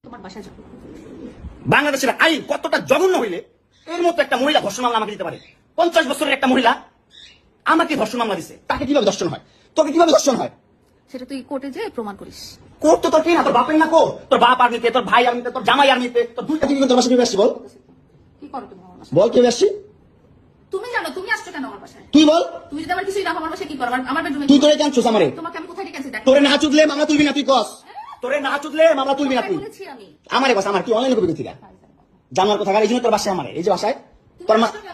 তোমার বাসায় যাবো। বাংলাদেশের আইন কতটা জঘন্য হইলে এর মতো একটা মহিলা ধর্ষণ মামলা আমাকে দিতে পারে? 50 বছরের একটা মহিলা আমাকে ধর্ষণ মামলা দিছে, তাকে কিভাবে ধর্ষণ হয়? তোকে কিভাবে ধর্ষণ হয়? সেটা তুই কোর্টে যেয়ে প্রমাণ করিস। কোর্ট তো তোর কি না, তোর বাপের না কোর্ট? তোর বাপ আর্মিতে, তোর ভাই আর্মিতে, তোর জামাই আর্মিতে, তোর দুইটা তুমি তোর বাসায় কিভাবে আসছি বল? কি করো তুমি আমার বাসায়? বল কিভাবে আসছি? তুমি জানো তুমি আসছো কেন আমার বাসায়? তুই বল। তুমি যদি আমার কিছুই না আমার বাসায় কি করো? আমার বেডরুমে তুই তোরে জানছস আমারে? তোমাকে আমি কোথায় ডেকেছি? তোরে না চুদলে মামলা তুলবি না, তুই কস। তোরে না চুদলে মামলা তুলবি না তুই। বলেছি আমি। আমারে কস, আমার কি অনলাইনে কবি থেকে জানার কথা? এই জন্য তোর বাসায় আমারে, এই যে বাসায়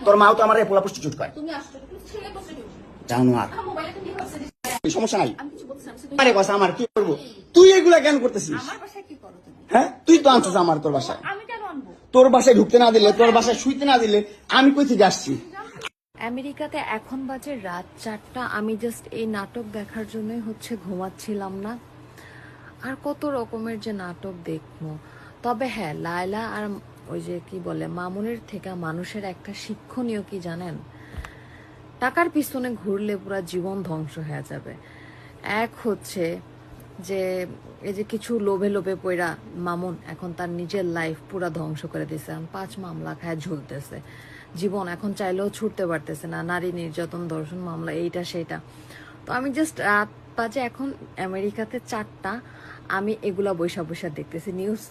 তোর মাও তো আমারে পোলা প্রস্টিটিউট করে। তুমি আসছো ছেলে বসে দিও। জানো আর আমার মোবাইলে তুমি ভাবছো সমস্যা নাই। আমি কিছু বলছিলাম আরে কস, আমার কি করবো? তুই এগুলা কেন করতেছিস? আমার বাসায় কি করো তুমি? হ্যাঁ, তুই তো আনছিস আমার তোর বাসায়। আমি কেন আনবো? তোর বাসায় ঢুকতে না দিলে, তোর বাসায় শুইতে না দিলে আমি কই থেকে আসছি? আমেরিকাতে এখন বাজে রাত 4টা। আমি জাস্ট এই নাটক দেখার জন্যই ঘুমাচ্ছিলাম না। আর কত রকমের যে নাটক দেখবো। তবে হ্যাঁ, লায়লা আর ওই যে কি বলে মামুনের থেকে মানুষের একটা শিক্ষণীয় কি জানেন, টাকার পিছনে ঘুরলে পুরো জীবন ধ্বংস হয়ে যাবে। এক হচ্ছে যে এই যে কিছু লোভে লোভে পইরা মামুন এখন তার নিজের লাইফ পুরা ধ্বংস করে দিয়েছে। 5 মামলা খায় ঝুলতেছে, জীবন এখন চাইলেও ছুটতে পারতেছে না, নারী নির্যাতন, ধর্ষণ মামলা, এইটা সেটা। তো আমি জাস্ট রাত বাজে এখন আমেরিকাতে 4টা, আমি এগুলা বৈশা বৈশা দেখতেছি নিউজ।